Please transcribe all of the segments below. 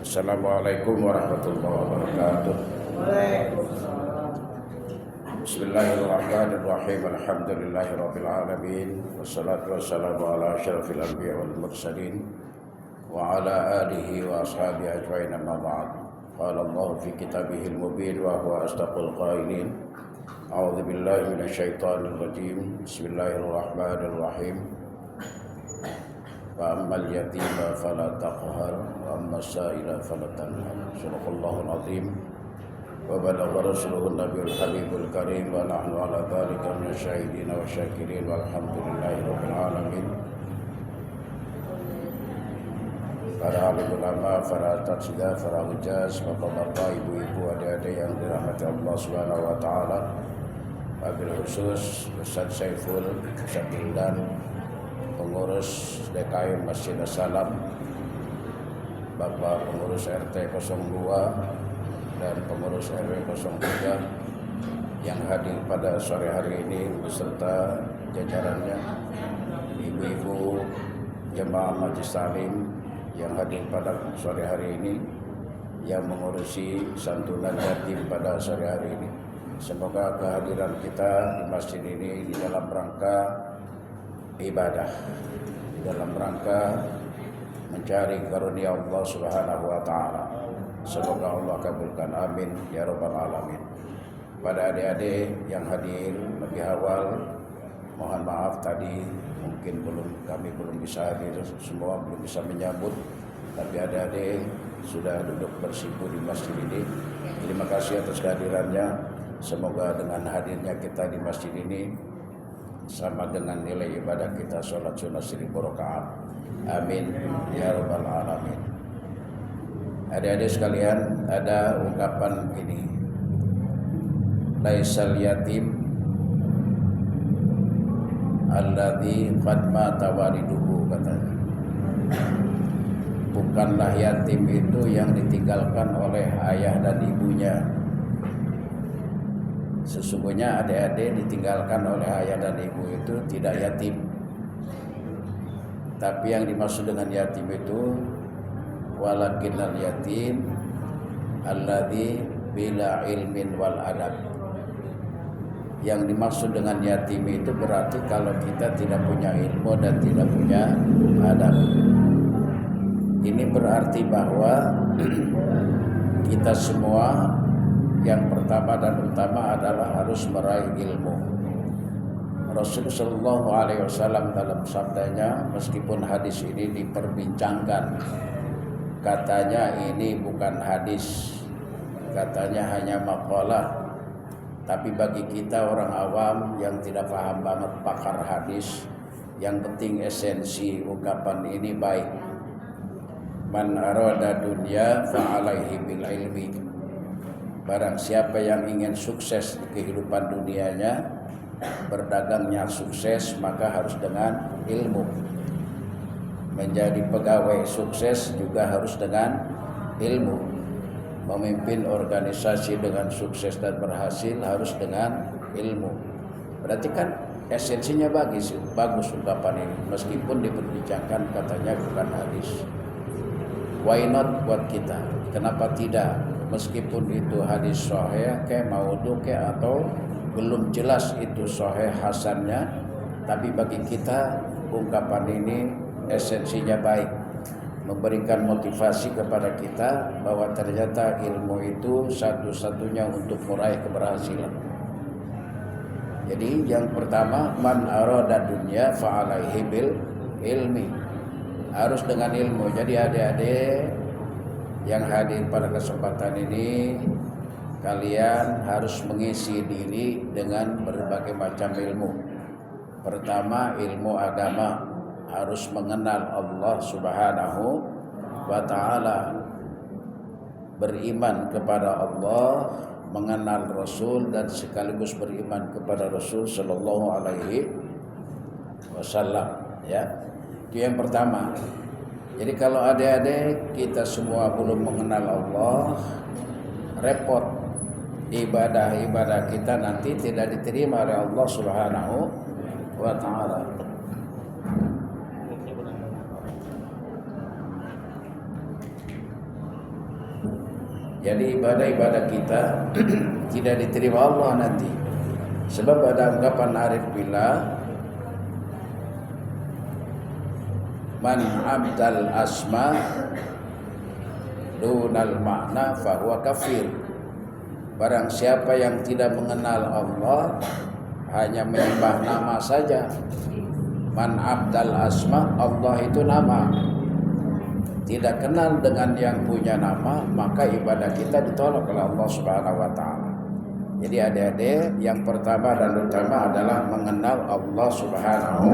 Assalamualaikum warahmatullahi wabarakatuh. Bismillahirrahmanirrahim. Alhamdulillahirabbil alamin. Wassalatu wassalamu ala asyrafil anbiya wal mursalin wa ala alihi wa ashabihi ajmain, amma ba'd. Qala Allah fi kitabihil mubin wa huwa asdaqul qailin. A'udzu billahi minasyaitonir rajim. Bismillahirrahmanirrahim. Wa ammal yatima fala taqhar wa ammas sa'ila fala tanhar. Sadaqallahul azim. Wa balagha rasuluhun nabiyul habibul karim wa nahnu ala dzalika minasyahidin wa syakirin walhamdulillahi rabbil alamin. Para alim ulama, para tatsidah, para hujaz, bapak-bapak, ibu-ibu, adik-adik yang dirahmati Allah Subhanahu wa taala. Wabil khusus Ustaz Saiful, Ustaz Hildan, pengurus DKM Masjid As-Salam, Bapak pengurus RT 02 dan pengurus RW 03 yang hadir pada sore hari ini beserta jajarannya, ibu-ibu jemaah Majelis Taklim yang hadir pada sore hari ini, yang mengurusi santunan yatim pada sore hari ini. Semoga kehadiran kita di masjid ini di dalam rangka ibadah, dalam rangka mencari karunia Allah Subhanahu wa taala. Semoga Allah kabulkan, amin ya rabbal alamin. Pada adik-adik yang hadir lebih awal, mohon maaf tadi mungkin kami belum bisa hadir semua, belum bisa menyambut, tapi adik-adik sudah duduk bersimpuh di masjid ini. Terima kasih atas kehadirannya. Semoga dengan hadirnya kita di masjid ini sama dengan nilai ibadah kita sholat sunnah 1000 rakaat. Amin ya rabbal alamin. Adik-adik sekalian, ada ungkapan ini, laisal yatim alladzi qad mata waliduhu, katanya. Bukanlah yatim itu yang ditinggalkan oleh ayah dan ibunya. Sesungguhnya adik-adik ditinggalkan oleh ayah dan ibu itu tidak yatim. Tapi yang dimaksud dengan yatim itu walakinnal yatim alladzi bila ilmin wal adab. Yang dimaksud dengan yatim itu berarti kalau kita tidak punya ilmu dan tidak punya adab. Ini berarti bahwa kita semua yang pertama dan utama adalah harus meraih ilmu. Rasulullah Shallallahu Alaihi Wasallam dalam sabdanya, meskipun hadis ini diperbincangkan, katanya ini bukan hadis, katanya hanya maqalah. Tapi bagi kita orang awam yang tidak paham banget pakar hadis, yang penting esensi ungkapan ini baik. Man arada dunya fa'alaihi bil ilmi. Barang siapa yang ingin sukses di kehidupan dunianya, berdagangnya sukses, maka harus dengan ilmu. Menjadi pegawai sukses juga harus dengan ilmu. Memimpin organisasi dengan sukses dan berhasil harus dengan ilmu. Berarti kan esensinya bagus ungkapan ini, meskipun diperbincangkan katanya bukan hadis. Why not buat kita? Kenapa tidak? Meskipun itu hadis sahih kayak maudhu kayak atau belum jelas itu sahih hasannya, tapi bagi kita ungkapan ini esensinya baik, memberikan motivasi kepada kita bahwa ternyata ilmu itu satu-satunya untuk meraih keberhasilan. Jadi yang pertama, man arada dunya fa'alaihi bil ilmi, harus dengan ilmu. Jadi adik-adik yang hadir pada kesempatan ini, kalian harus mengisi diri dengan berbagai macam ilmu. Pertama, ilmu agama, harus mengenal Allah Subhanahu wa taala, beriman kepada Allah, mengenal Rasul dan sekaligus beriman kepada Rasul sallallahu alaihi wasallam, ya. Itu yang pertama. Jadi kalau adik-adik kita semua belum mengenal Allah, repot. Ibadah-ibadah kita nanti tidak diterima oleh Allah Subhanahu wa taala. Jadi ibadah-ibadah kita tidak diterima Allah nanti. Sebab ada anggapan arif billah, man abdal asma dunal makna fahuwa kafir. Barang siapa yang tidak mengenal Allah, hanya menyembah nama saja. Man abdal asma, Allah itu nama. Tidak kenal dengan yang punya nama, maka ibadah kita ditolak oleh Allah Subhanahu wa taala. Jadi adik-adik, yang pertama dan utama adalah mengenal Allah Subhanahu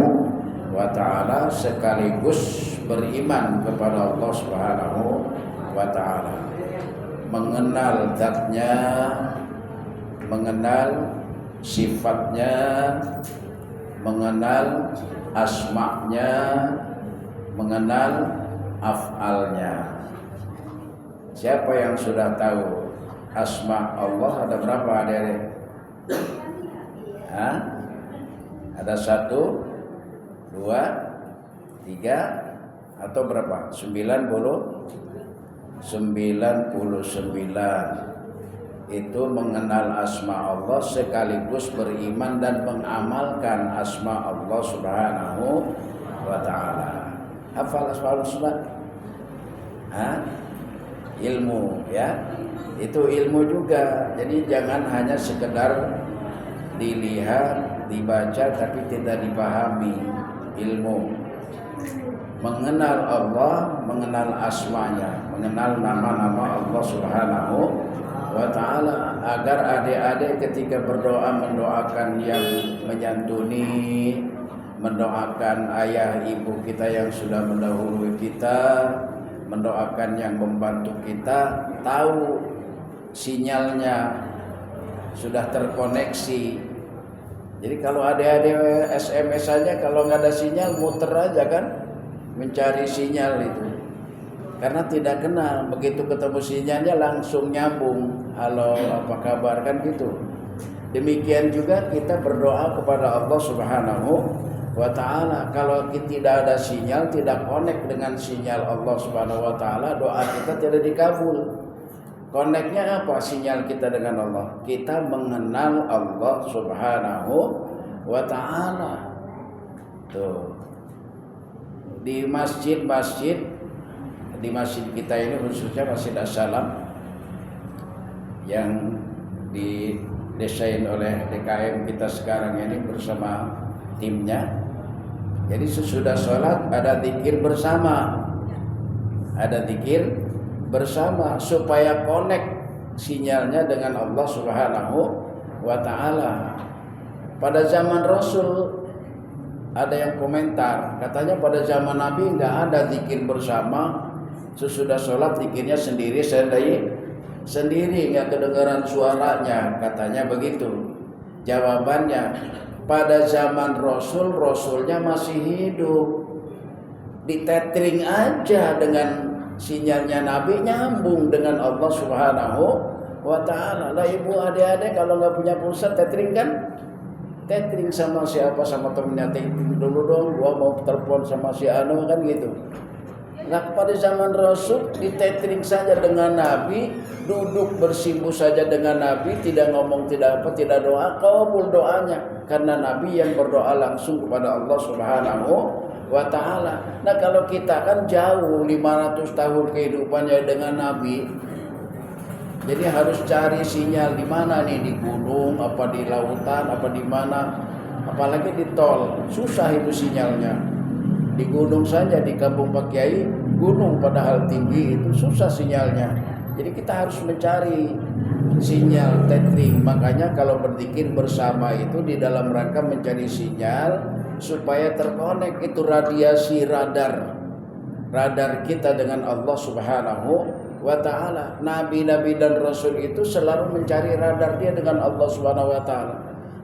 wa taala sekaligus beriman kepada Allah Subhanahu wa taala. Mengenal zatnya, mengenal sifatnya, mengenal asma'nya, mengenal af'alnya. Siapa yang sudah tahu asma Allah ada berapa adik-adik? Ada 1, 2, 3 atau berapa? 99. Itu mengenal asma Allah sekaligus beriman dan mengamalkan asma Allah Subhanahu wa taala. Hafal asmaul husna? Ilmu ya. Itu ilmu juga. Jadi jangan hanya sekedar dilihat, dibaca tapi tidak dipahami. Ilmu. Mengenal Allah, mengenal asmanya, mengenal nama-nama Allah Subhanahu wa ta'ala, agar adik-adik ketika berdoa mendoakan yang menyantuni, mendoakan ayah ibu kita yang sudah mendahului kita, mendoakan yang membantu kita, tahu sinyalnya sudah terkoneksi. Jadi kalau adik-adik SMS saja, kalau nggak ada sinyal muter aja kan, mencari sinyal itu. Karena tidak kenal, begitu ketemu sinyalnya langsung nyambung. Halo, apa kabar, kan gitu. Demikian juga kita berdoa kepada Allah Subhanahu wa ta'ala. Kalau kita tidak ada sinyal, tidak connect dengan sinyal Allah Subhanahu wa ta'ala, doa kita tidak dikabul. Connectnya apa sinyal kita dengan Allah? Kita mengenal Allah Subhanahu wa ta'ala. Tuh. Di masjid-masjid, di masjid kita ini khususnya Masjid As-Salam yang didesain oleh DKM kita sekarang ini bersama timnya. Jadi sesudah sholat ada zikir bersama, ada zikir bersama supaya connect sinyalnya dengan Allah Subhanahu wa ta'ala. Pada zaman Rasul ada yang komentar, katanya pada zaman Nabi nggak ada zikir bersama, sesudah sholat zikirnya sendiri sendiri nggak kedengaran suaranya, katanya begitu. Jawabannya, pada zaman Rasul, Rasulnya masih hidup, ditetring aja dengan sinyalnya Nabi, nyambung dengan Allah Subhanahu wa ta'ala. Lah ibu adik-adik kalau nggak punya pulsa tetring kan? Tetring sama siapa, sama temennya, tetring dulu dong, gua mau telepon sama si Anu, kan gitu. Nah pada zaman Rasul ditetring saja dengan Nabi, duduk bersimpuh saja dengan Nabi, tidak ngomong, tidak apa, tidak doa, kabul doanya. Karena Nabi yang berdoa langsung kepada Allah Subhanahu wa ta'ala. Nah kalau kita kan jauh 500 tahun kehidupannya dengan Nabi, jadi harus cari sinyal di mana nih, di gunung, apa di lautan, apa di mana, apalagi di tol, susah itu sinyalnya. Di gunung saja, di kampung Pak Kiai, gunung padahal tinggi, itu susah sinyalnya. Jadi kita harus mencari sinyal tethering. Makanya kalau berzikir bersama itu di dalam rangka mencari sinyal supaya terkonek itu radiasi radar kita dengan Allah Subhanahu wa ta'ala. Nabi-nabi dan Rasul itu selalu mencari radar dia dengan Allah Subhanahu wa ta'ala.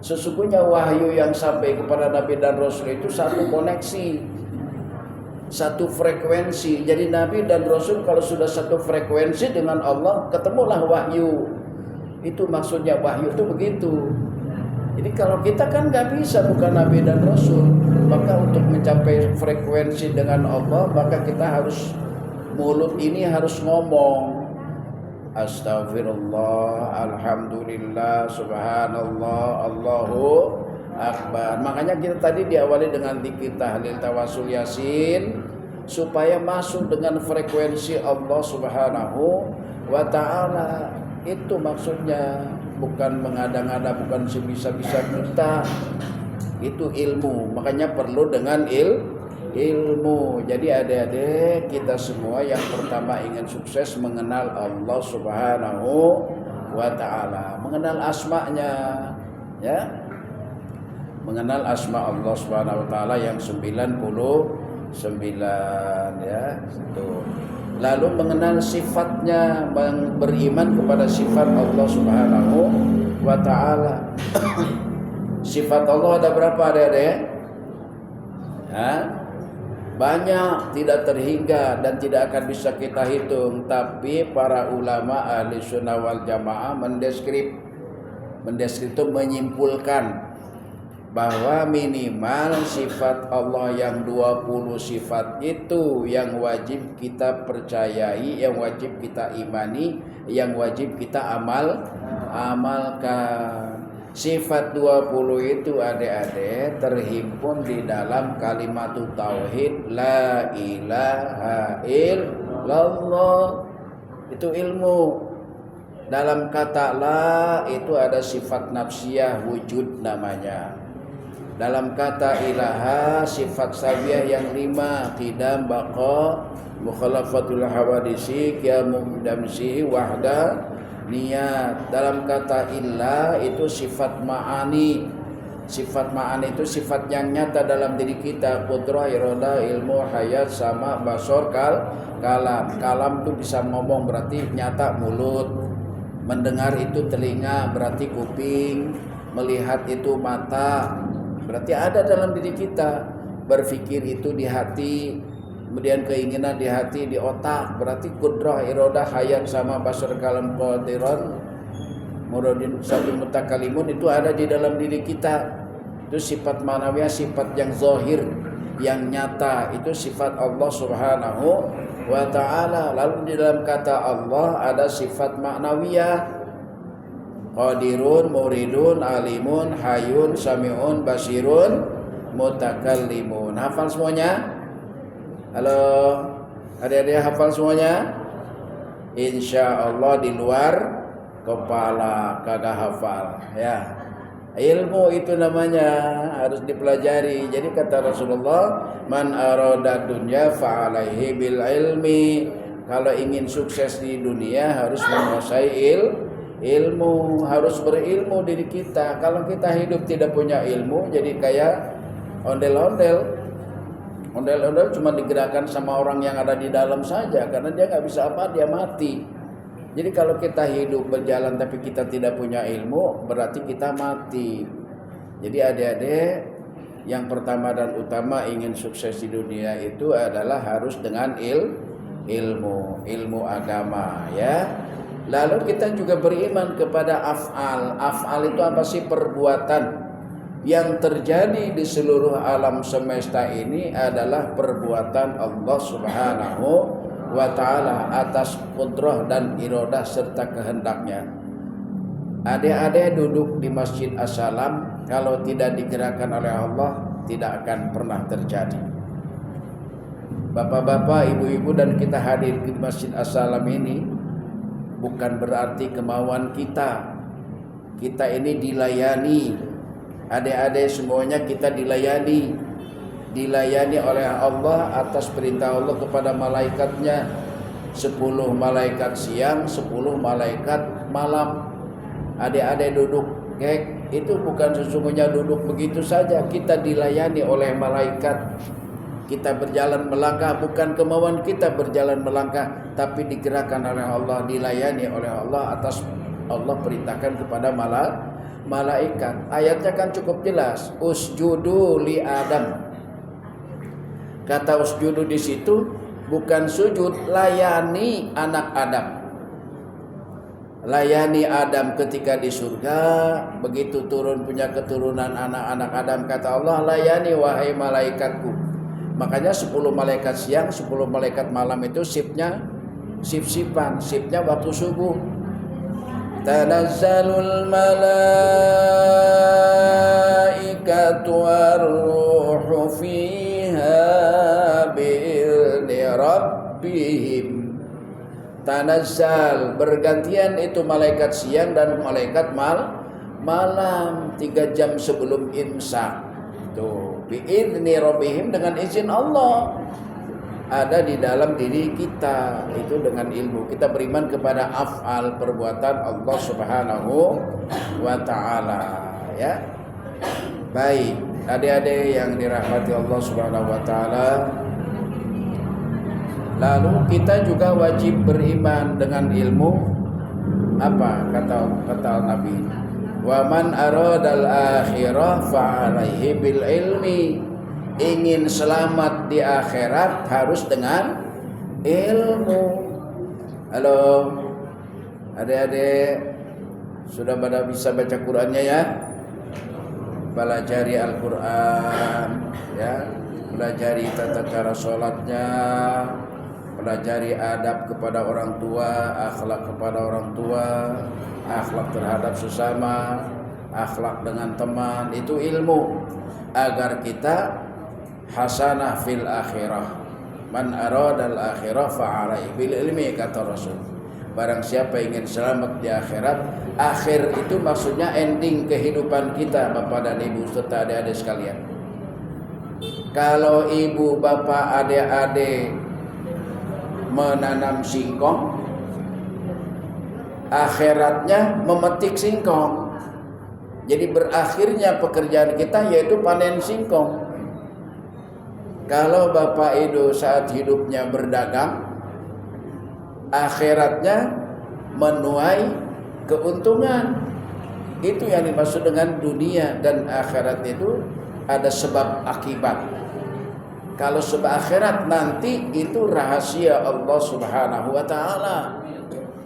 Sesungguhnya wahyu yang sampai kepada Nabi dan Rasul itu satu koneksi, satu frekuensi. Jadi Nabi dan Rasul kalau sudah satu frekuensi dengan Allah, ketemulah wahyu. Itu maksudnya wahyu itu begitu. Jadi kalau kita kan nggak bisa, bukan Nabi dan Rasul, maka untuk mencapai frekuensi dengan Allah, maka kita harus, mulut ini harus ngomong, Astaghfirullah, alhamdulillah, subhanallah, Allahu akbar. Makanya kita tadi diawali dengan zikir tahlil tawasul yasin supaya masuk dengan frekuensi Allah Subhanahu wa taala. Itu maksudnya, bukan mengada-ngada, bukan sebisa-bisa kita. Itu ilmu. Makanya perlu dengan ilmu. Jadi adik-adik kita semua yang pertama ingin sukses mengenal Allah Subhanahu wa taala, mengenal asma-Nya, ya. Mengenal asma Allah Subhanahu wa taala yang 99, ya. Itu. Lalu mengenal sifatnya, beriman kepada sifat Allah Subhanahu wa taala. Sifat Allah ada berapa, adik-adik? Banyak, tidak terhingga dan tidak akan bisa kita hitung. Tapi para ulama ahli sunnah wal jamaah mendeskripsi itu menyimpulkan bahwa minimal sifat Allah yang 20 sifat itu yang wajib kita percayai, yang wajib kita imani, yang wajib kita amalkan. Sifat 20 itu adik-adik terhimpun di dalam kalimat tauhid la ilaha illallah. Itu ilmu. Dalam kata la itu ada sifat nafsiyah wujud namanya. Dalam kata ilaha sifat sabiyah yang 5, qidam, baqa, mukhalafatul hawadisi, qiyamu damsihi, wahda, niat. Dalam kata illah itu sifat ma'ani. Sifat ma'ani itu sifat yang nyata dalam diri kita, qudrah, iradah, ilmu, hayat, sama, basor, kalam. Kalam itu bisa ngomong, berarti nyata mulut. Mendengar itu telinga, berarti kuping. Melihat itu mata, berarti ada dalam diri kita. Berpikir itu di hati, kemudian keinginan di hati, di otak, berarti kudrah, iradah, hayat, sama, basar, kalam, qadiran, muradin, sabi, mutakalimun itu ada di dalam diri kita. Itu sifat manawiyah, sifat yang zahir, yang nyata. Itu sifat Allah Subhanahu wa ta'ala. Lalu di dalam kata Allah ada sifat maknawiyah, qadirun, muridun, alimun, hayun, sami'un, basirun, mutakallimun. Hafal semuanya? Halo, adik-adik hafal semuanya? Insya Allah di luar kepala kagak hafal, ya. Ilmu itu namanya harus dipelajari. Jadi kata Rasulullah, man arada dunya fa'alaihi bil ilmi. Kalau ingin sukses di dunia harus menguasai ilmu, harus berilmu diri kita. Kalau kita hidup tidak punya ilmu, jadi kayak ondel-ondel. Ondel-ondel cuma digerakkan sama orang yang ada di dalam saja, karena dia nggak bisa apa, dia mati. Jadi kalau kita hidup berjalan tapi kita tidak punya ilmu, berarti kita mati. Jadi adik-adik, yang pertama dan utama ingin sukses di dunia itu adalah harus dengan ilmu agama, ya. Lalu kita juga beriman kepada af'al. Af'al itu apa sih? Perbuatan. Yang terjadi di seluruh alam semesta ini adalah perbuatan Allah Subhanahu wa ta'ala atas qudrah dan iradah serta kehendaknya. Adik-adik duduk di Masjid As-Salam, kalau tidak digerakkan oleh Allah tidak akan pernah terjadi. Bapak-bapak, ibu-ibu dan kita hadir di Masjid As-Salam ini bukan berarti kemauan kita. Kita ini dilayani. Adik-adik semuanya kita dilayani oleh Allah atas perintah Allah kepada malaikatnya. 10 malaikat siang, 10 malaikat malam. Adik-adik duduk itu bukan sesungguhnya duduk begitu saja. Kita dilayani oleh malaikat. Kita berjalan melangkah bukan kemauan kita berjalan melangkah, tapi digerakkan oleh Allah, dilayani oleh Allah atas Allah perintahkan kepada malaikat. Ayatnya kan cukup jelas, usjudu li Adam. Kata usjudu di situ bukan sujud, layani anak Adam. Layani Adam ketika di surga, begitu turun punya keturunan anak-anak Adam, kata Allah, layani wahai malaikatku. Makanya 10 malaikat siang, 10 malaikat malam itu shiftnya sip-sipan, sipnya waktu subuh. Tanazzalul malaikatu war-ruhu fiha bi'izni rabbihim. Tanazzal, bergantian itu malaikat siang dan malaikat malam 3 jam sebelum imsak. Tuh, bi'izni rabbihim, dengan izin Allah. Ada di dalam diri kita, itu dengan ilmu. Kita beriman kepada af'al, perbuatan Allah Subhanahu wa ta'ala, ya. Baik, adik-adik yang dirahmati Allah Subhanahu wa ta'ala, lalu kita juga wajib beriman dengan ilmu. Apa kata Nabi? Wa man aradal akhirah fa'alaihi bil ilmi. Ingin selamat di akhirat harus dengan ilmu. Halo adik-adik, sudah pada bisa baca Qur'annya ya? Pelajari Al-Quran ya, pelajari tata cara sholatnya, pelajari adab kepada orang tua, akhlak kepada orang tua, akhlak terhadap sesama, akhlak dengan teman. Itu ilmu agar kita hasanah fil akhirah. Man aradal akhirah fa'alaihi bil ilmi, kata Rasul. Barang siapa ingin selamat di akhirat, akhir itu maksudnya ending kehidupan kita, Bapak dan Ibu serta adik-adik sekalian. Kalau ibu, bapak, adik-adik menanam singkong, akhiratnya memetik singkong. Jadi berakhirnya pekerjaan kita yaitu panen singkong. Kalau bapak itu saat hidupnya berdagang, akhiratnya menuai keuntungan. Itu yang dimaksud dengan dunia dan akhirat itu ada sebab akibat. Kalau sebab akhirat nanti itu rahasia Allah Subhanahu wa ta'ala.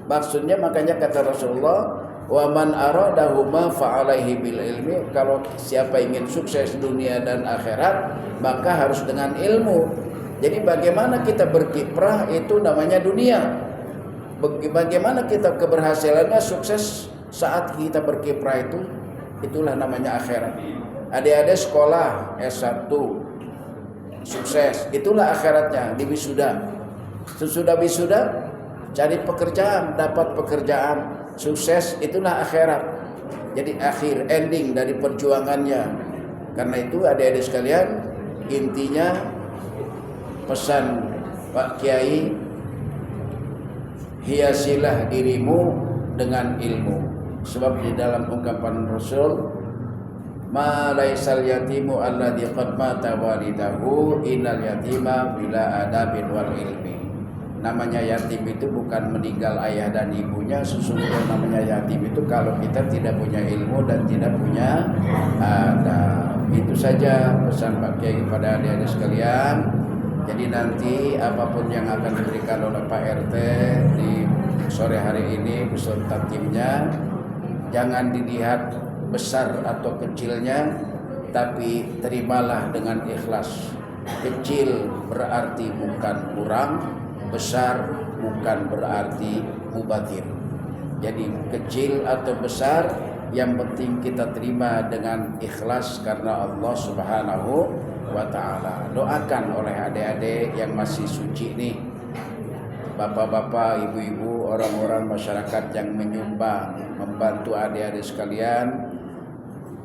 Maksudnya makanya kata Rasulullah, wa man aradahuma fa'alaihi bil ilmi. Kalau siapa ingin sukses dunia dan akhirat, maka harus dengan ilmu. Jadi bagaimana kita berkiprah itu namanya dunia. Bagaimana kita keberhasilannya sukses saat kita berkiprah itulah namanya akhirat. Adik-adik sekolah S1 sukses, itulah akhiratnya di wisuda. Sesudah wisuda cari pekerjaan, dapat pekerjaan, sukses, itulah akhirat. Jadi akhir, ending dari perjuangannya. Karena itu adik-adik sekalian, intinya pesan Pak Kiai, hiasilah dirimu dengan ilmu. Sebab di dalam ungkapan Rasul, ma laisal yatimu alladhi qad mata walidahu innal yatima bila adabin wal ilmi. Namanya yatim itu bukan meninggal ayah dan ibunya. Sesungguhnya namanya yatim itu kalau kita tidak punya ilmu dan tidak punya adab. Itu saja pesan Pak Kiai kepada adik-adik sekalian. Jadi nanti apapun yang akan diberikan oleh Pak RT di sore hari ini beserta timnya, jangan dilihat besar atau kecilnya, tapi terimalah dengan ikhlas. Kecil berarti bukan kurang, besar bukan berarti mubatir. Jadi kecil atau besar, yang penting kita terima dengan ikhlas karena Allah Subhanahu wa ta'ala. Doakan oleh adik-adik yang masih suci nih, bapak-bapak, ibu-ibu, orang-orang masyarakat yang menyumbang, membantu adik-adik sekalian.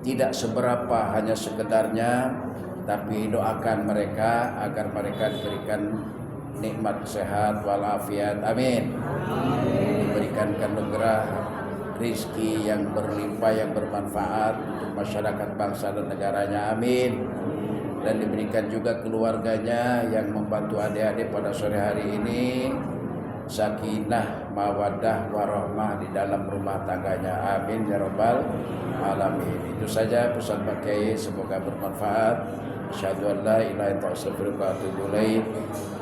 Tidak seberapa, hanya sekedarnya, tapi doakan mereka agar mereka diberikan nikmat sehat walafiat, amin. Diberikan anugerah rizki yang berlimpah, yang bermanfaat untuk masyarakat bangsa dan negaranya, amin. Dan diberikan juga keluarganya yang membantu adik-adik pada sore hari ini sakinah, mawaddah, warahmah di dalam rumah tangganya, amin ya rabbal alamin. Itu saja pesan Pak Kiai, semoga bermanfaat. Asyhadu an la ilaha illallah wa astaghfiruka wa atubu ilaik.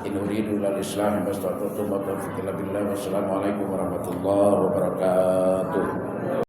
In uridu illal islam mastata'tu wa taufiqi illa billah. Wassalamualaikum warahmatullahi wabarakatuh.